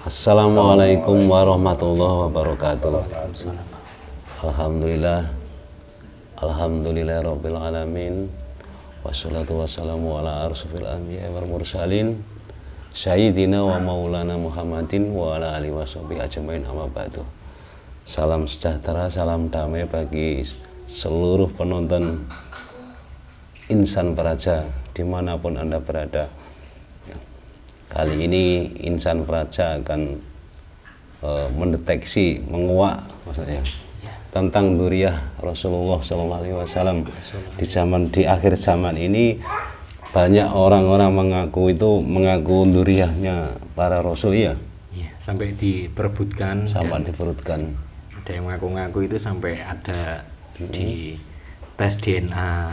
Assalamualaikum warahmatullahi wabarakatuh. Alhamdulillah rabbil alamin. Wassalatu wassalamu ala arsyafil anbiya wal mursalin sayyidina wa maulana Muhammadin wa ala alihi washabihi ajmain, amma ba'du. Salam sejahtera, salam damai bagi seluruh penonton Insan Praja dimanapun Anda berada. Kali ini Insan Praja akan mendeteksi, menguak maksudnya tentang duriah Rasulullah SAW. Di akhir zaman ini banyak orang-orang mengaku duriahnya para Rasul, ya. Sampai diperebutkan. Ada yang mengaku-ngaku itu sampai ada di tes DNA.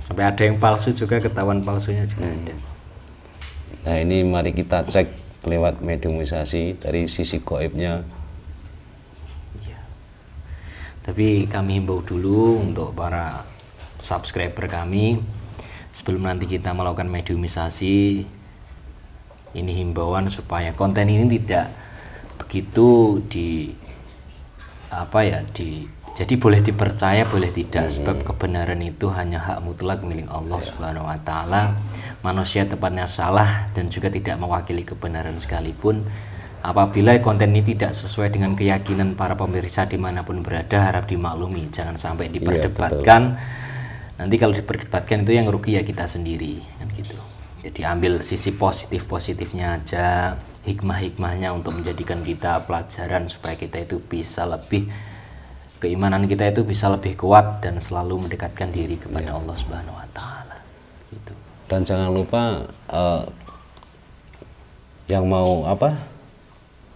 Sampai ada yang palsu juga, ketahuan palsunya juga ada. Nah, ini mari kita cek lewat mediumisasi dari sisi gaibnya. Tapi kami himbau dulu untuk para subscriber kami, sebelum nanti kita melakukan mediumisasi, ini himbauan supaya konten ini tidak begitu jadi boleh dipercaya, boleh tidak, sebab kebenaran itu hanya hak mutlak milik Allah Subhanahu wa taala. Manusia tepatnya salah dan juga tidak mewakili kebenaran sekalipun. Apabila konten ini tidak sesuai dengan keyakinan para pemirsa dimanapun berada, harap dimaklumi, jangan sampai diperdebatkan. Nanti kalau diperdebatkan itu yang rugi ya kita sendiri, kan gitu. Jadi ambil sisi positifnya aja, hikmahnya untuk menjadikan kita pelajaran supaya kita itu bisa lebih, keimanan kita itu bisa lebih kuat dan selalu mendekatkan diri kepada Allah Subhanahu wa taala. Gitu. Dan jangan lupa yang mau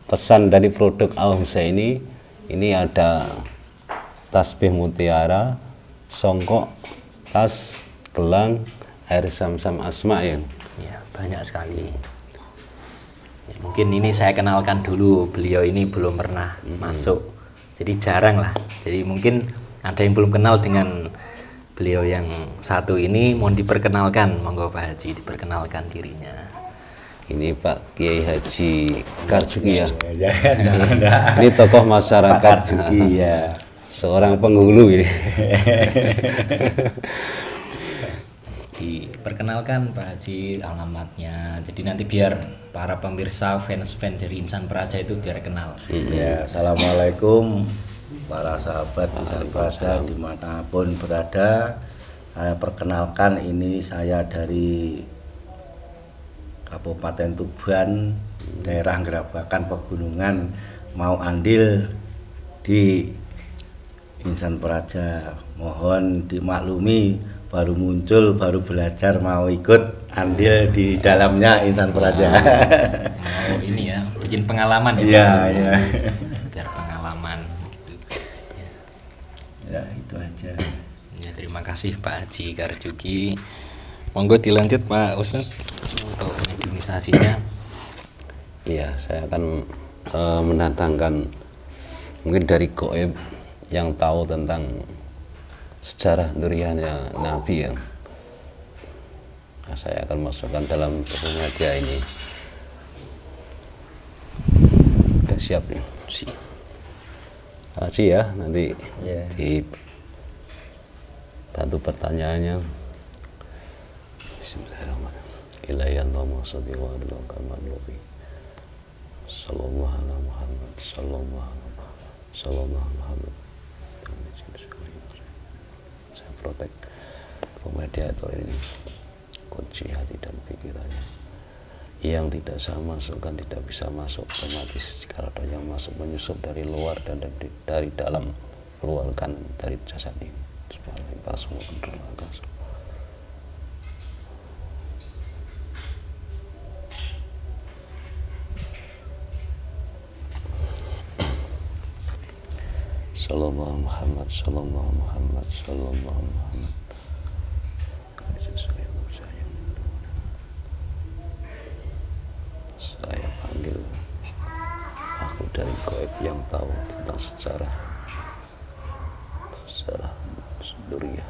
pesan dari produk Al-Husa ini ada tasbih mutiara, songkok, tas, gelang, air zam-zam asma, ya. Ya, banyak sekali. Ya, mungkin ini saya kenalkan dulu, beliau ini belum pernah masuk. Jadi jarang lah. Jadi mungkin ada yang belum kenal dengan beliau yang satu ini, mohon diperkenalkan, monggo Pak Haji diperkenalkan dirinya. Ini Pak Kiai Haji Karjuki, ya. Ini tokoh masyarakat Karjuki, ya. Seorang penghulu ini. Diperkenalkan Pak Haji alamatnya. Jadi nanti biar para pemirsa fans dari Insan Praja itu biar kenal. Ya, assalamualaikum para sahabat Insan Praja dimanapun berada. Saya perkenalkan, ini saya dari Kabupaten Tuban, daerah Gerabakan Pegunungan, mau andil di Insan Praja. Mohon dimaklumi, baru muncul, baru belajar, mau ikut andil di dalamnya Insan Praja. Mau ini ya, bikin pengalaman ya. Iya. Biar pengalaman gitu. Ya, itu aja. Ya, terima kasih Pak Haji Karjuki. Monggo dilanjut Pak Ustadz untuk mediumisasinya. Iya, saya akan mendatangkan mungkin dari gaib yang tahu tentang sejarah duriannya Nabi, ya. Nah, saya akan masukkan dalam tubuhnya dia ini. Udah siap ya? Siap. Haji ya, nanti di bantu pertanyaannya. Bismillahirrahmanirrahim. Ilayanallahu sholli wa sallim. Sallallahu ala Muhammad, sallallahu ala Muhammad. Saya protek mediator ini, kunci hati dan pikirannya. Yang tidak saya masukkan tidak bisa masuk, otomatis kalau ada yang masuk menyusup dari luar dan dari dalam, keluarkan dari jasad ini. Sallallahu Muhammad, sallallahu Muhammad, sallallahu Muhammad. Saya panggil aku dari gaib yang tahu tentang sejarah duriah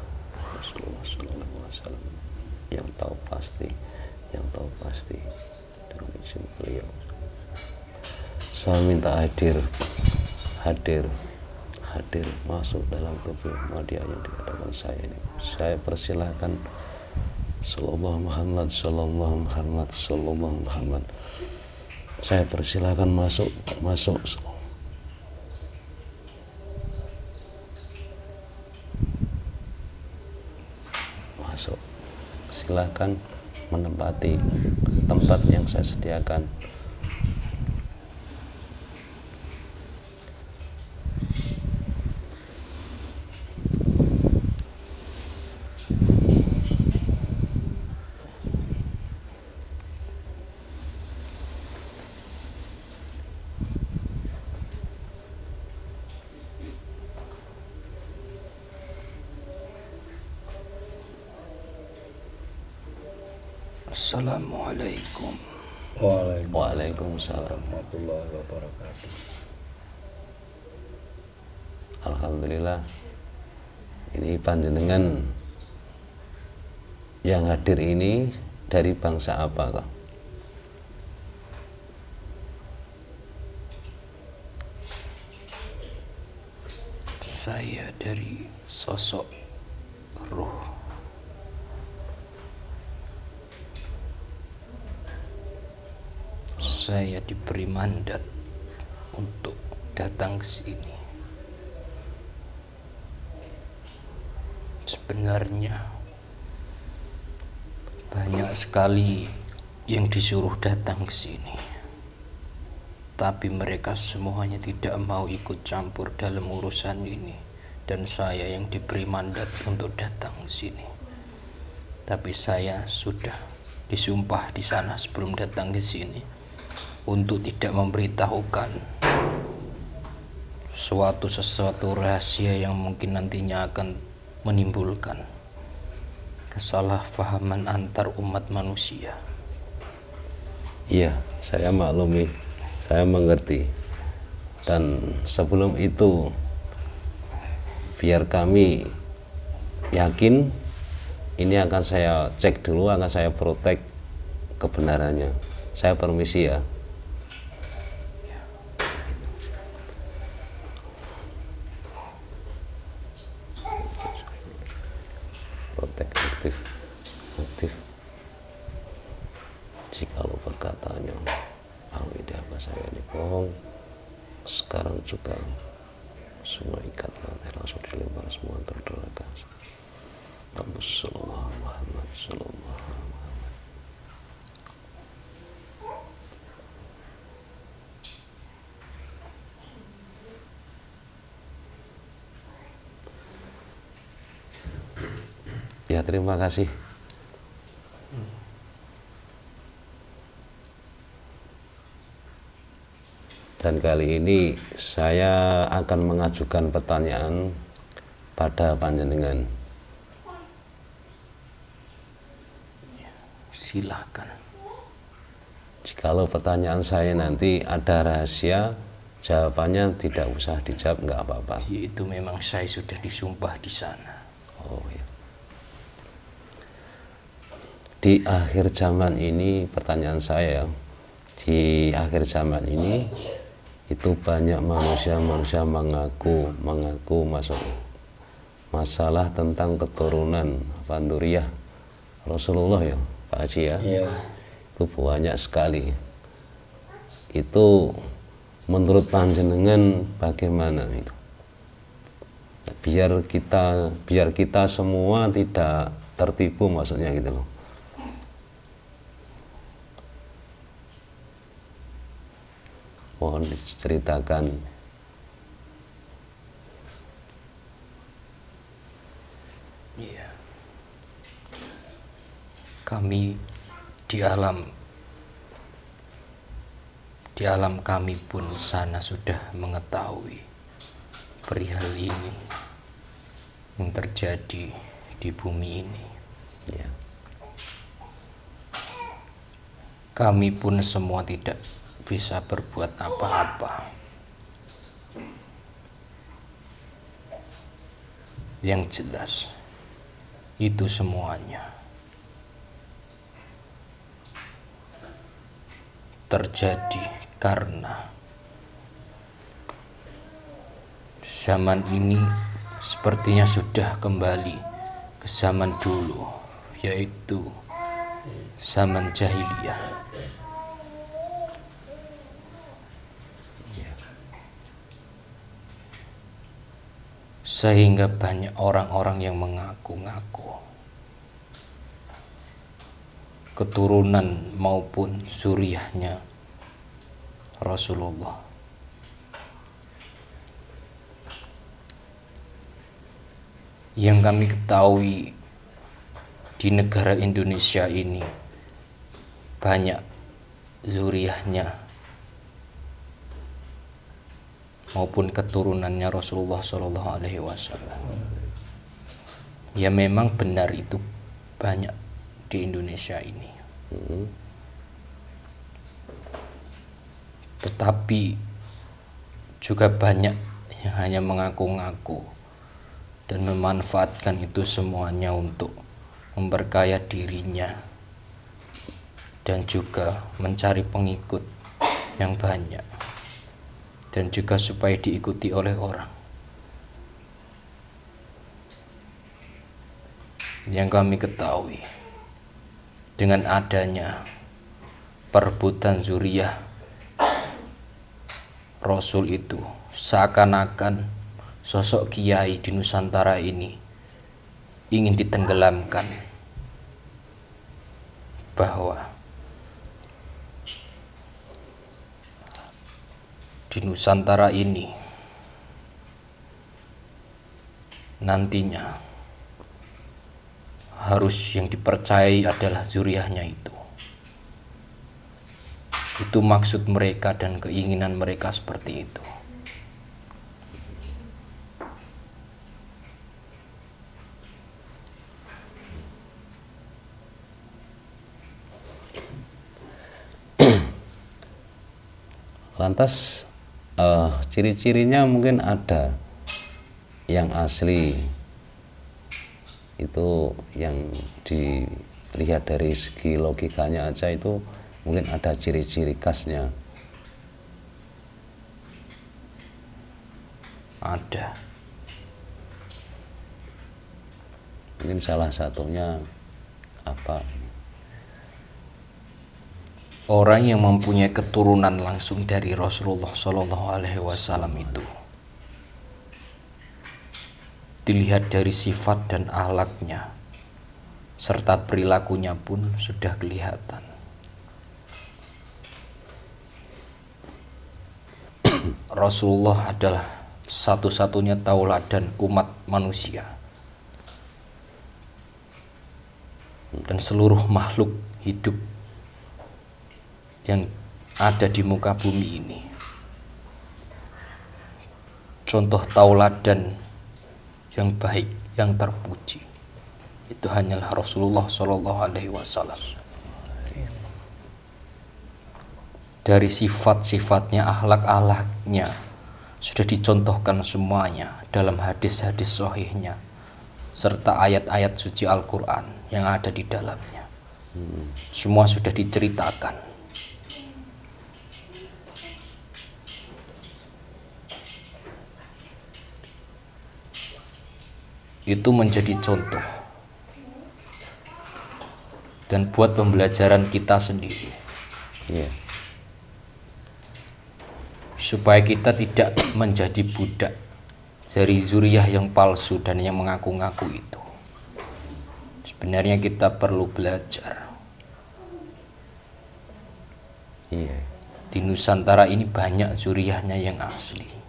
Rasulullah SAW, yang tahu pasti dengan izin beliau. Saya minta hadir masuk dalam tubuh Muhammadiyah yang di hadapan saya ini. Saya persilahkan. Sallallahu Muhammad, sallallahu Muhammad, sallallahu Muhammad. Saya persilahkan masuk. Silahkan menempati tempat yang saya sediakan. Assalamualaikum. Waalaikumsalam warahmatullahi wabarakatuh. Alhamdulillah. Ini panjenengan yang hadir ini dari bangsa apa kok? Saya dari sosok ruh. Saya diberi mandat untuk datang ke sini. Sebenarnya banyak sekali yang disuruh datang ke sini, tapi mereka semuanya tidak mau ikut campur dalam urusan ini, dan saya yang diberi mandat untuk datang ke sini. Tapi saya sudah disumpah di sana sebelum datang ke sini untuk tidak memberitahukan sesuatu rahasia yang mungkin nantinya akan menimbulkan kesalahpahaman antar umat manusia. Iya, saya maklumi, saya mengerti. Dan sebelum itu, biar kami yakin, ini akan saya cek dulu, akan saya protek kebenarannya. Saya permisi ya. Aktif. Jikalau perkataannya Alwida apa saya ini bohong, sekarang juga semua ikatan langsung dilempar semua ke neraka. Kamu sallallahu Muhammad sallallahu Muhammad. Ya, terima kasih. Dan kali ini saya akan mengajukan pertanyaan pada panjenengan. Silakan. Jikalau pertanyaan saya nanti ada rahasia, jawabannya tidak usah dijawab, nggak apa-apa. Itu memang saya sudah disumpah di sana. Oh ya. Di akhir zaman ini, pertanyaan saya, di akhir zaman ini itu banyak manusia mengaku masuk masalah tentang keturunan Banduriyah Rasulullah ya Pak Haji ya. Iya. Itu banyak sekali. Itu menurut panjenengan bagaimana itu? Biar kita semua tidak tertipu, maksudnya gitu loh. Mohon diceritakan. Iya. Kami di alam kami pun sana sudah mengetahui perihal ini yang terjadi di bumi ini. Ya. Kami pun semua tidak bisa berbuat apa-apa. Yang jelas, itu semuanya terjadi karena Zaman ini sepertinya sudah kembali ke zaman dulu, yaitu zaman jahiliyah. Sehingga banyak orang-orang yang mengaku-ngaku keturunan maupun zuriyahnya Rasulullah. Yang kami ketahui di negara Indonesia ini banyak zuriyahnya maupun keturunannya Rasulullah Shallallahu Alaihi Wasallam. Ya memang benar itu banyak di Indonesia ini. Tetapi juga banyak yang hanya mengaku-ngaku dan memanfaatkan itu semuanya untuk memperkaya dirinya dan juga mencari pengikut yang banyak dan juga supaya diikuti oleh orang. Yang kami ketahui, dengan adanya perebutan zuriyah Rasul itu, seakan-akan sosok kiai di Nusantara ini ingin ditenggelamkan, bahwa di Nusantara ini nantinya harus yang dipercayai adalah zuriyahnya itu. Itu maksud mereka dan keinginan mereka seperti itu. Lantas ciri-cirinya mungkin ada yang asli, itu yang dilihat dari segi logikanya aja itu mungkin ada ciri-ciri khasnya. Ada. Mungkin salah satunya apa? Orang yang mempunyai keturunan langsung dari Rasulullah Shallallahu Alaihi Wasallam itu dilihat dari sifat dan akhlaknya serta perilakunya pun sudah kelihatan. Rasulullah adalah satu-satunya tauladan umat manusia, dan seluruh makhluk hidup yang ada di muka bumi ini. Contoh tauladan yang baik, yang terpuji, itu hanyalah Rasulullah Shallallahu Alaihi Wasallam. Dari sifat-sifatnya, akhlak-akhlaknya sudah dicontohkan semuanya dalam hadis-hadis sahihnya serta ayat-ayat suci Al-Quran yang ada di dalamnya. Semua sudah diceritakan. Itu menjadi contoh dan buat pembelajaran kita sendiri, supaya kita tidak menjadi budak dari zuriyah yang palsu dan yang mengaku-ngaku itu. Sebenarnya kita perlu belajar. Di Nusantara ini banyak zuriyahnya yang asli.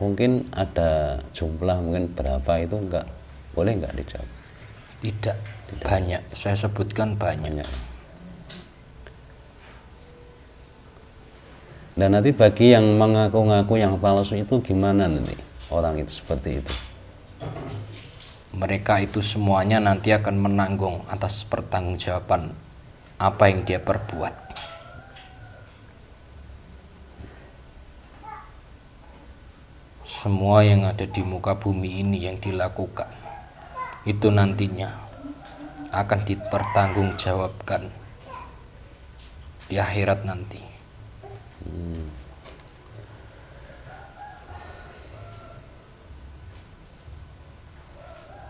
Mungkin ada jumlah mungkin berapa itu enggak boleh enggak dijawab? Tidak. Banyak. Saya sebutkan banyak. Dan nanti bagi yang mengaku-ngaku yang palsu itu gimana nanti orang itu seperti itu? Mereka itu semuanya nanti akan menanggung atas pertanggungjawaban apa yang dia perbuat. Semua yang ada di muka bumi ini yang dilakukan itu nantinya akan dipertanggungjawabkan di akhirat nanti.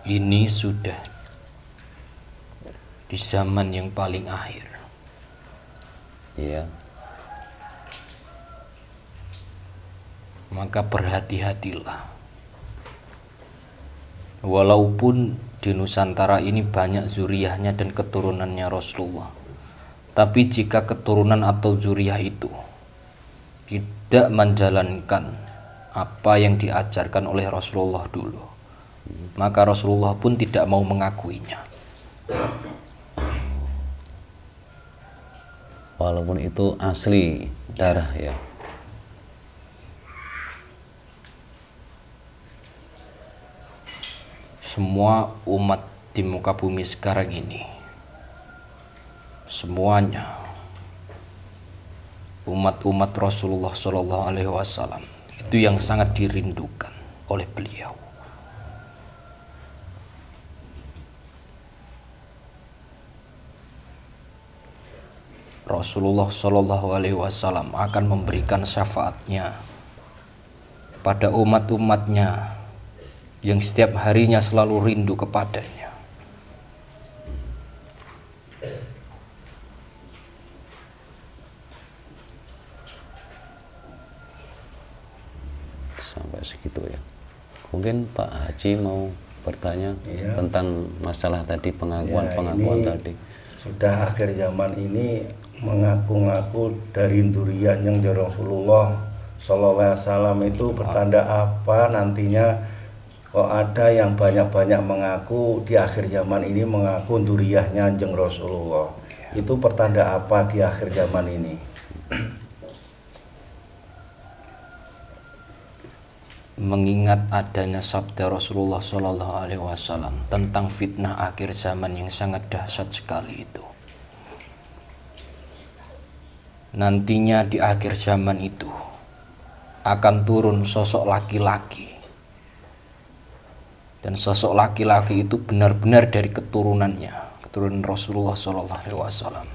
Ini sudah di zaman yang paling akhir. Iya. Maka berhati-hatilah. Walaupun di Nusantara ini banyak zuriyahnya dan keturunannya Rasulullah, tapi jika keturunan atau zuriyah itu tidak menjalankan apa yang diajarkan oleh Rasulullah dulu, maka Rasulullah pun tidak mau mengakuinya. Walaupun itu asli darah ya. Semua umat di muka bumi sekarang ini, semuanya umat-umat Rasulullah Shallallahu Alaihi Wasallam itu yang sangat dirindukan oleh beliau. Rasulullah Shallallahu Alaihi Wasallam akan memberikan syafaatnya pada umat-umatnya yang setiap harinya selalu rindu kepadanya. Sampai segitu ya. Mungkin Pak Haji mau bertanya Iya. tentang masalah tadi, Ya, pengakuan ini tadi. sudah akhir zaman ini mengaku-ngaku dari durian yang dari Rasulullah Sallallahu Alaihi Wasallam itu bertanda apa nantinya? Kok ada yang banyak-banyak mengaku di akhir zaman ini mengaku duriyahnya Kanjeng Rasulullah. Itu pertanda apa di akhir zaman ini? Mengingat adanya sabda Rasulullah Shallallahu Alaihi Wasallam tentang fitnah akhir zaman yang sangat dahsyat sekali itu. Nantinya di akhir zaman itu akan turun sosok laki-laki, dan sosok laki-laki itu benar-benar dari keturunannya, keturunan Rasulullah Shallallahu Alaihi Wasallam.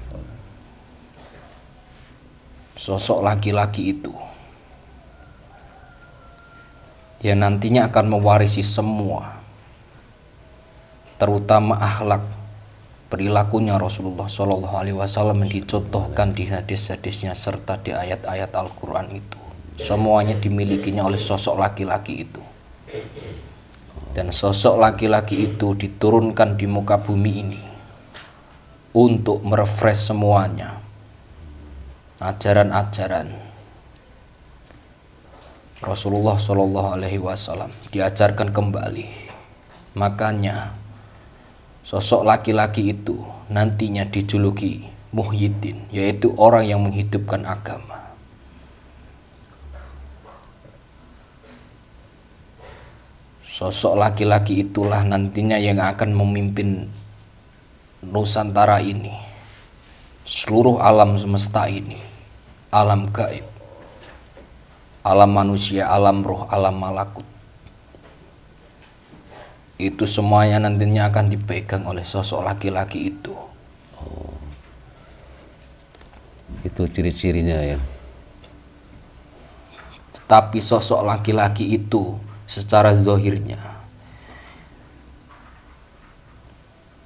Sosok laki-laki itu ya nantinya akan mewarisi semua, terutama akhlak perilakunya Rasulullah Shallallahu Alaihi Wasallam yang dicontohkan di hadis-hadisnya serta di ayat-ayat Al-Quran itu. Semuanya dimilikinya oleh sosok laki-laki itu. Dan sosok laki-laki itu diturunkan di muka bumi ini untuk merefresh semuanya, ajaran-ajaran Rasulullah Shallallahu Alaihi Wasallam diajarkan kembali. Makanya sosok laki-laki itu nantinya dijuluki Muhyiddin, yaitu orang yang menghidupkan agama. Sosok laki-laki itulah nantinya yang akan memimpin Nusantara ini, seluruh alam semesta ini, alam gaib, alam manusia, alam roh, alam malakut. Itu semuanya nantinya akan dipegang oleh sosok laki-laki itu. Itu ciri-cirinya ya. Tetapi sosok laki-laki itu secara zahirnya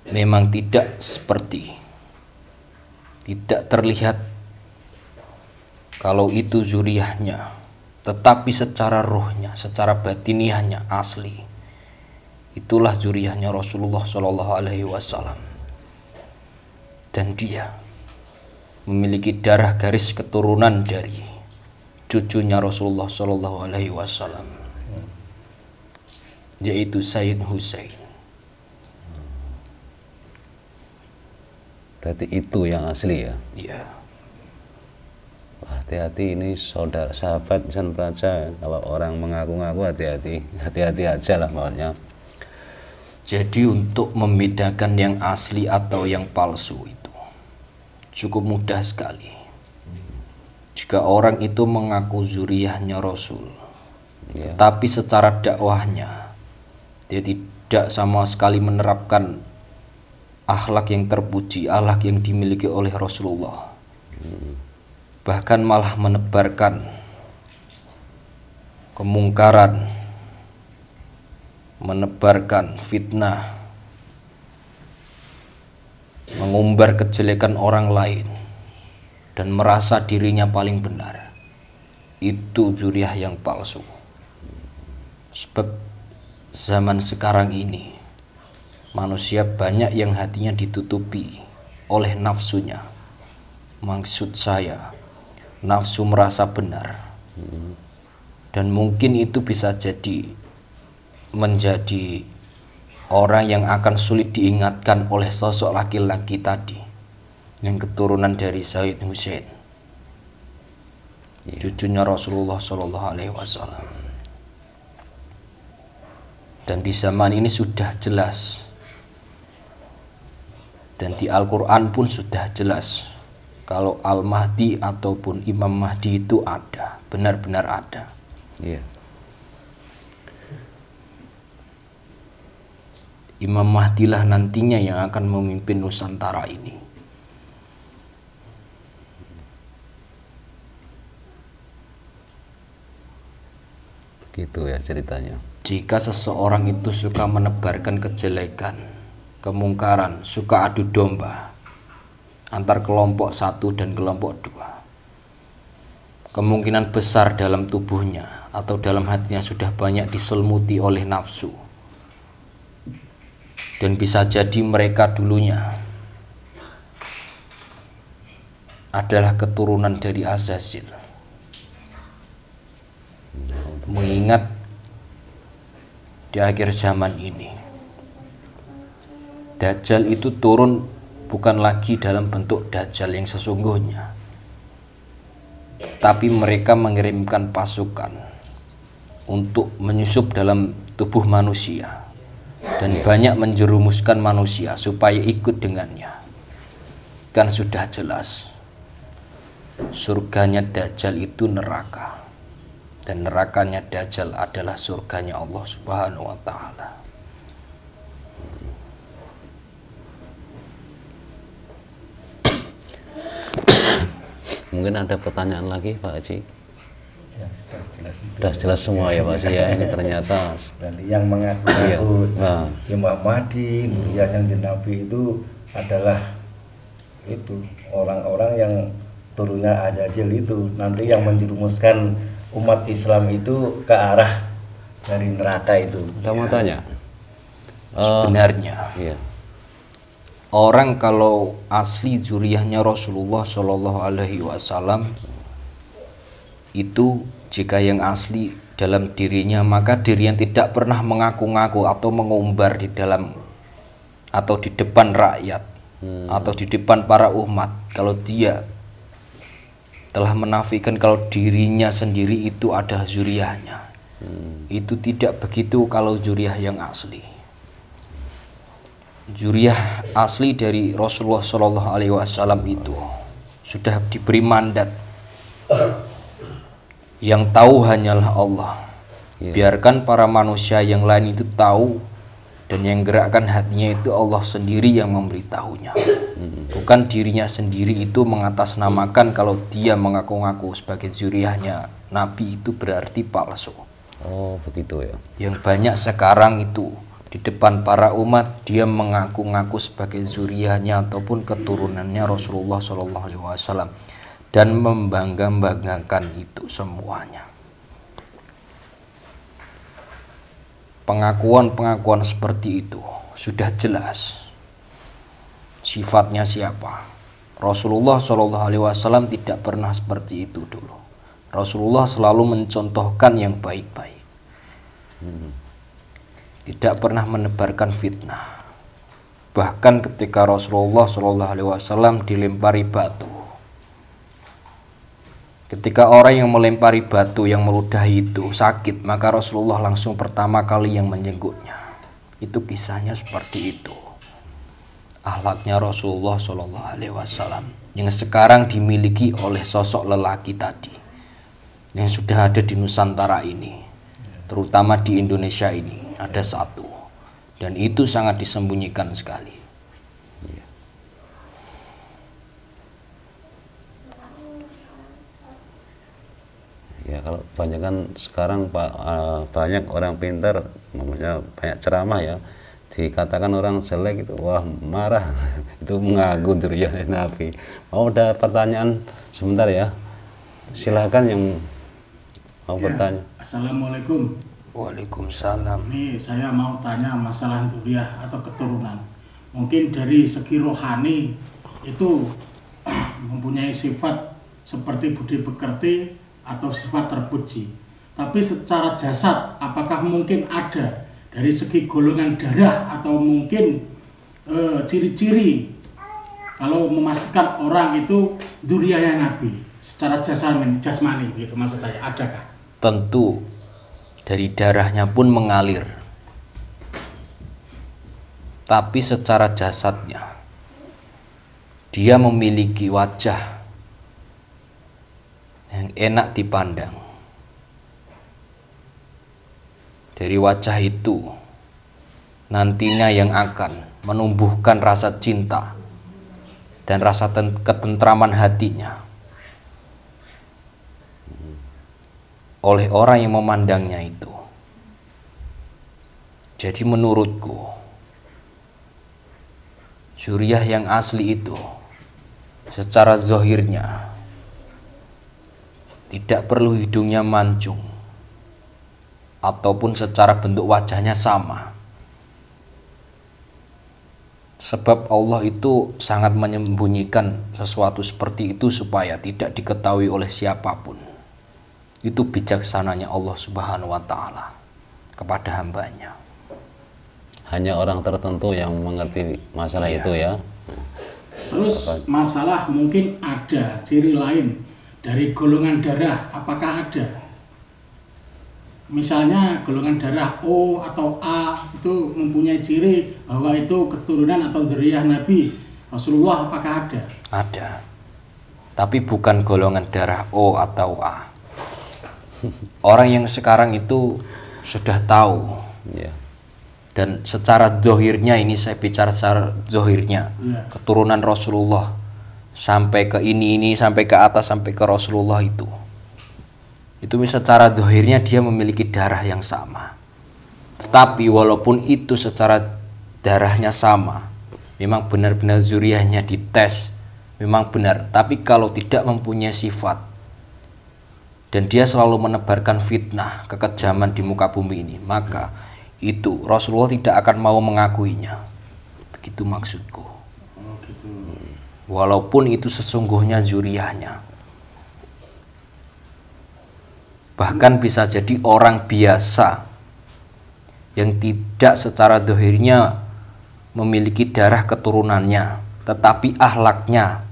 memang tidak terlihat kalau itu zuriyahnya, tetapi secara rohnya, secara batiniahnya asli, itulah zuriyahnya Rasulullah Shallallahu Alaihi Wasallam. Dan dia memiliki darah garis keturunan dari cucunya Rasulullah Shallallahu Alaihi Wasallam, yaitu Sayyid Husain. Berarti itu yang asli ya. Ya. Wah, hati-hati ini saudara sahabat insan praja, kalau orang mengaku-ngaku hati-hati aja lah pokoknya. Jadi untuk membedakan yang asli atau yang palsu itu cukup mudah sekali. Jika orang itu mengaku zuriyahnya Rasul, Ya. tapi secara dakwahnya dia tidak sama sekali menerapkan akhlak yang terpuji, akhlak yang dimiliki oleh Rasulullah, bahkan malah menebarkan kemungkaran, menebarkan fitnah, mengumbar kejelekan orang lain, dan merasa dirinya paling benar. Itu zuriyah yang palsu. Sebab zaman sekarang ini manusia banyak yang hatinya ditutupi oleh nafsunya. Maksud saya, nafsu merasa benar. Dan mungkin itu bisa jadi menjadi orang yang akan sulit diingatkan oleh sosok laki-laki tadi yang keturunan dari Sayyid Husain, cucunya Rasulullah Shallallahu Alaihi Wasallam. Dan di zaman ini sudah jelas, dan di Al-Quran pun sudah jelas kalau Al-Mahdi ataupun Imam Mahdi itu ada, benar-benar ada. Imam Mahdi lah nantinya yang akan memimpin Nusantara ini. Gitu ya ceritanya. Jika seseorang itu suka menebarkan kejelekan, kemungkaran, suka adu domba antar kelompok satu dan kelompok dua, kemungkinan besar dalam tubuhnya atau dalam hatinya sudah banyak diselmuti oleh nafsu. Dan bisa jadi mereka dulunya adalah keturunan dari Azazil. Mengingat di akhir zaman ini Dajjal itu turun bukan lagi dalam bentuk Dajjal yang sesungguhnya, tapi mereka mengirimkan pasukan untuk menyusup dalam tubuh manusia dan banyak menjerumuskan manusia supaya ikut dengannya. Kan sudah jelas surganya Dajjal itu neraka, dan nerakanya Dajjal adalah surganya Allah Subhanahu wa Ta'ala. Mungkin ada pertanyaan lagi Pak Haji? Ya, Sudah jelas semua ya Pak Haji ya. Ini ternyata berarti yang mengaku-ngaku Imam Mahdi, yang Nabi itu adalah itu orang-orang yang turunnya Azazil itu, nanti yang menjerumuskan umat Islam itu ke arah dari neraka itu. Kita mau tanya. Sebenarnya orang kalau asli zuriyahnya Rasulullah Shallallahu Alaihi Wasallam itu, jika yang asli dalam dirinya, maka dirinya tidak pernah mengaku-ngaku atau mengumbar di dalam atau di depan rakyat atau di depan para umat kalau dia telah menafikan kalau dirinya sendiri itu ada zuriyahnya. Itu tidak begitu kalau zuriyah yang asli. Zuriyah asli dari Rasulullah Shallallahu Alaihi Wasallam itu sudah diberi mandat. Yang tahu hanyalah Allah. Biarkan para manusia yang lain itu tahu, dan yang gerakkan hatinya itu Allah sendiri yang memberitahunya. Bukan dirinya sendiri itu mengatasnamakan kalau dia mengaku-ngaku sebagai zuriyahnya Nabi itu berarti palsu. Oh begitu ya. Yang banyak sekarang itu di depan para umat dia mengaku-ngaku sebagai zuriyahnya ataupun keturunannya Rasulullah Shallallahu Alaihi Wasallam dan membangga-banggakan itu semuanya. Pengakuan-pengakuan seperti itu sudah jelas sifatnya siapa. Rasulullah Shallallahu Alaihi Wasallam tidak pernah seperti itu dulu. Rasulullah selalu mencontohkan yang baik-baik, tidak pernah menebarkan fitnah. Bahkan ketika Rasulullah Shallallahu Alaihi Wasallam dilempari batu, ketika orang yang melempari batu yang meludahi itu sakit, maka Rasulullah langsung pertama kali yang menjengguknya. Itu kisahnya seperti itu. Akhlaknya Rasulullah Shallallahu Alaihi Wasallam yang sekarang dimiliki oleh sosok lelaki tadi yang sudah ada di Nusantara ini, terutama di Indonesia ini ada satu, dan itu sangat disembunyikan sekali. kalau kebanyakan sekarang Pak, banyak orang pintar, maksudnya banyak ceramah ya, dikatakan orang jelek itu wah marah itu mengaku dzurriyyah Nabi. Mau ada pertanyaan sebentar ya, silahkan yang mau bertanya. Assalamualaikum. Waalaikumsalam. Ini saya mau tanya masalah dzurriyyah atau keturunan. Mungkin dari segi rohani itu mempunyai sifat seperti budi pekerti atau sifat terpuji. Tapi secara jasad apakah mungkin ada dari segi golongan darah atau mungkin ciri-ciri kalau memastikan orang itu dzurriyyah Nabi secara jasmani gitu maksud saya, adakah? Tentu dari darahnya pun mengalir, tapi secara jasadnya dia memiliki wajah yang enak dipandang. Dari wajah itu nantinya yang akan menumbuhkan rasa cinta dan rasa ketentraman hatinya oleh orang yang memandangnya itu. Jadi menurutku dzurriyyah yang asli itu secara zahirnya tidak perlu hidungnya mancung ataupun secara bentuk wajahnya sama, sebab Allah itu sangat menyembunyikan sesuatu seperti itu supaya tidak diketahui oleh siapapun. Itu bijaksananya Allah Subhanahu wa Ta'ala kepada hambanya. Hanya orang tertentu yang mengerti masalah itu ya. Terus masalah mungkin ada ciri lain dari golongan darah, apakah ada? Misalnya golongan darah O atau A itu mempunyai ciri bahwa itu keturunan atau dzurriyyah Nabi Rasulullah, apakah ada? Ada, tapi bukan golongan darah O atau A. Orang yang sekarang itu sudah tahu Ya. dan secara zahirnya, ini saya bicara secara zahirnya, keturunan Rasulullah sampai ke ini sampai ke atas sampai ke Rasulullah itu secara zahirnya dia memiliki darah yang sama. Tetapi walaupun itu secara darahnya sama, memang benar-benar dzurriyyahnya dites, memang benar, tapi kalau tidak mempunyai sifat dan dia selalu menebarkan fitnah, kekejaman di muka bumi ini, maka itu Rasulullah tidak akan mau mengakuinya. Begitu maksudku. Oh, gitu. Walaupun itu sesungguhnya dzurriyyahnya. Bahkan bisa jadi orang biasa yang tidak secara zahirnya memiliki darah keturunannya, tetapi akhlaknya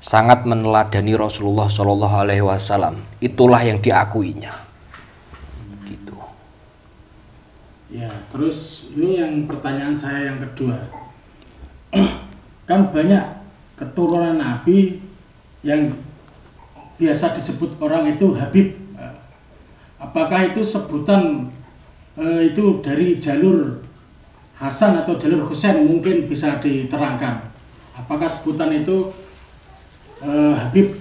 sangat meneladani Rasulullah Shallallahu Alaihi Wasallam. Itulah yang diakuinya. Gitu. Ya, terus ini yang pertanyaan saya yang kedua. Kan banyak keturunan Nabi yang biasa disebut orang itu Habib. Apakah itu sebutan itu dari jalur Hasan atau jalur Husain, mungkin bisa diterangkan? Apakah sebutan itu Habib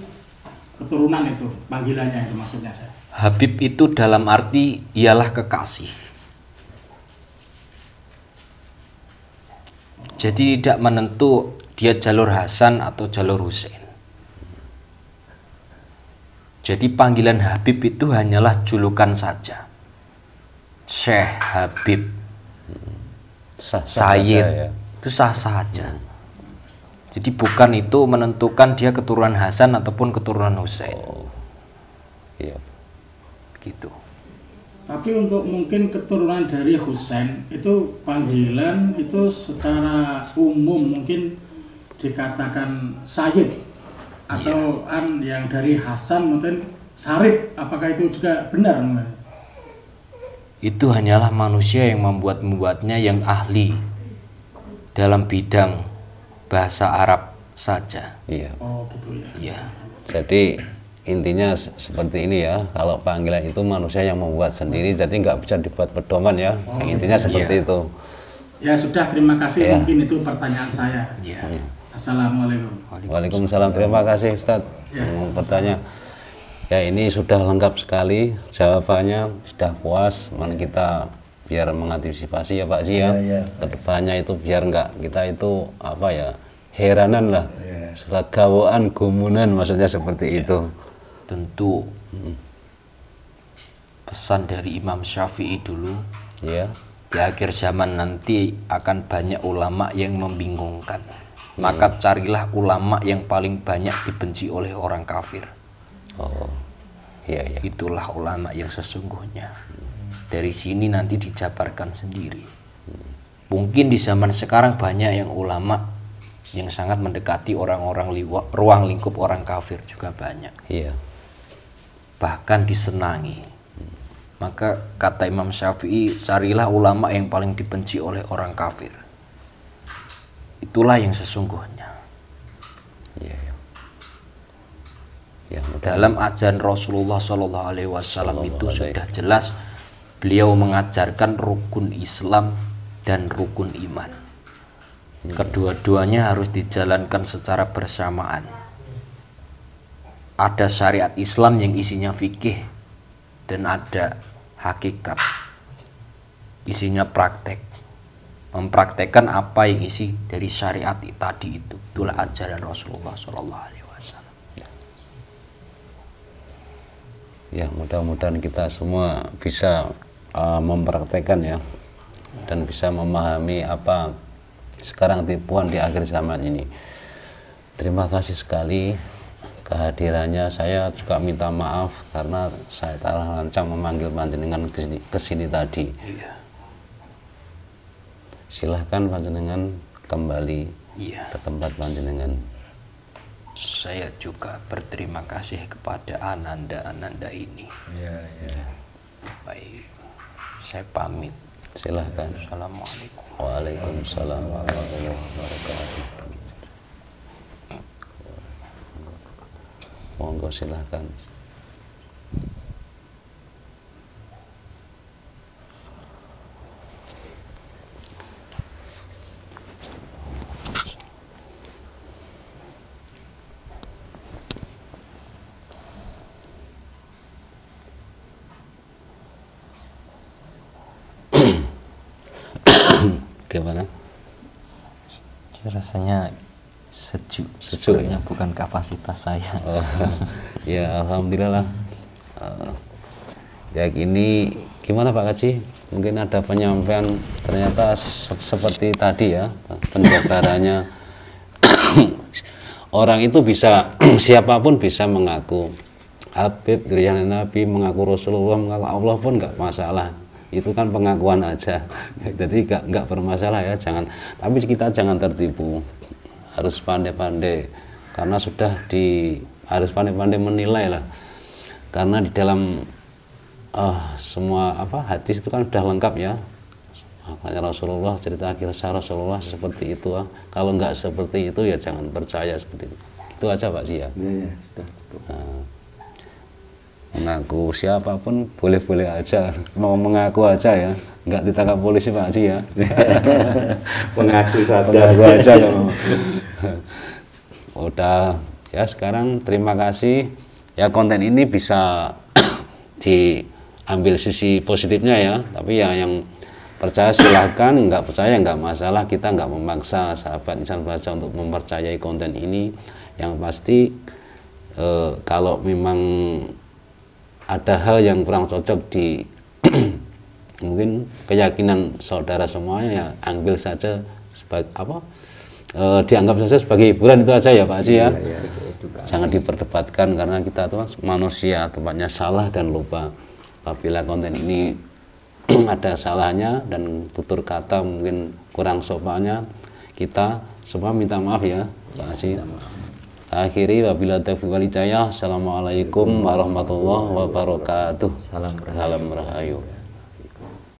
keturunan itu panggilannya itu maksudnya saya? Habib itu dalam arti ialah kekasih. Jadi tidak menentu dia jalur Hasan atau jalur Husain. Jadi panggilan Habib itu hanyalah julukan saja. Syekh Habib, Sayyid, ya. itu sah saja. Jadi bukan itu menentukan dia keturunan Hasan ataupun keturunan Husain. Iya. Gitu. Tapi untuk mungkin keturunan dari Husain itu panggilan itu secara umum mungkin dikatakan Sayyid atau yang dari Hasan mungkin Sarif, apakah itu juga benar? Itu hanyalah manusia yang membuatnya yang ahli dalam bidang bahasa Arab saja. Iya. Oh gitu ya. Iya. Jadi intinya seperti ini ya, kalau panggilan itu manusia yang membuat sendiri, jadi nggak bisa dibuat pedoman ya. Yang intinya seperti itu. Ya sudah, terima kasih. Ya. Mungkin itu pertanyaan saya. Iya. Assalamualaikum. Waalaikumsalam, terima kasih Ustadz Ya. yang bertanya. Ya ini sudah lengkap sekali jawabannya, sudah puas. Man kita biar mengantisipasi ya Pak Haji ya, kedepannya itu biar enggak kita itu apa ya, heranan lah, seragawaan gumunan maksudnya seperti itu. Tentu pesan dari Imam Syafi'i dulu, Ya, di akhir zaman nanti akan banyak ulama yang membingungkan. Maka carilah ulama yang paling banyak dibenci oleh orang kafir. oh iya ya. Itulah ulama yang sesungguhnya. Dari sini nanti dijabarkan sendiri. Mungkin di zaman sekarang banyak yang ulama yang sangat mendekati orang-orang ruang lingkup orang kafir juga banyak. Iya. Bahkan disenangi. Maka kata Imam Syafi'i, carilah ulama yang paling dibenci oleh orang kafir. Itulah yang sesungguhnya. Iya ya. Ya, Dalam ajaran Rasulullah SAW itu sudah jelas beliau mengajarkan rukun Islam dan rukun iman. Kedua-duanya harus dijalankan secara bersamaan. Ada syariat Islam yang isinya fikih dan ada hakikat, isinya praktek, mempraktekkan apa yang isi dari syariat tadi itu. Itulah ajaran Rasulullah SAW. Ya mudah-mudahan kita semua bisa mempraktekkan ya, dan bisa memahami apa sekarang tipuan di akhir zaman ini. Terima kasih sekali kehadirannya. Saya juga minta maaf karena saya salah lancang memanggil panjenengan ke sini tadi. Iya. Silahkan panjenengan kembali Iya. ke tempat panjenengan. Saya juga berterima kasih kepada Ananda ini. Ya, ya. Baik, saya pamit. Silahkan. Assalamualaikum. Waalaikumsalam warahmatullahi wabarakatuh. Monggo silahkan. Gimana? Rasanya sejuk. Sejuk, Sebenarnya ya? bukan kapasitas saya. Oh, ya alhamdulillah lah. Ya gini, gimana Pak Kaji? Mungkin ada penyampaian ternyata seperti tadi ya, penjabarannya. Orang itu bisa siapapun bisa mengaku Habib, dirinya Nabi, mengaku Rasulullah, mengaku Allah pun nggak masalah. Itu kan pengakuan aja, jadi nggak bermasalah ya. Jangan, tapi kita jangan tertipu, harus pandai-pandai karena harus pandai-pandai menilai lah, karena di dalam semua hadis itu kan sudah lengkap ya. Makanya Rasulullah, cerita kisah Rasulullah seperti itu. Kalau nggak seperti itu ya jangan percaya seperti itu. Itu aja Pak Sia. Ya, sudah cukup. Mengaku siapapun boleh-boleh aja, mau mengaku aja ya, nggak ditangkap polisi Pak Haji ya. Mengaku saja. Mengaku aja kalau udah ya. Sekarang terima kasih ya, konten ini bisa diambil sisi positifnya ya, tapi ya yang percaya silahkan, nggak percaya nggak masalah. Kita nggak memaksa sahabat Insan Praja untuk mempercayai konten ini. Yang pasti kalau memang ada hal yang kurang cocok di mungkin keyakinan saudara semuanya, ya ambil saja sebagai dianggap saja sebagai hiburan. Itu aja ya Pak Haji ya. Jangan diperdebatkan karena kita tuh manusia, tempatnya salah dan lupa. Apabila konten ini ada salahnya dan tutur kata mungkin kurang sopannya, kita semua minta maaf ya Pak Haji. Akhiri wabillahi taufiq wal hidayah. Assalamualaikum warahmatullahi wabarakatuh. Salam Salam rahayu.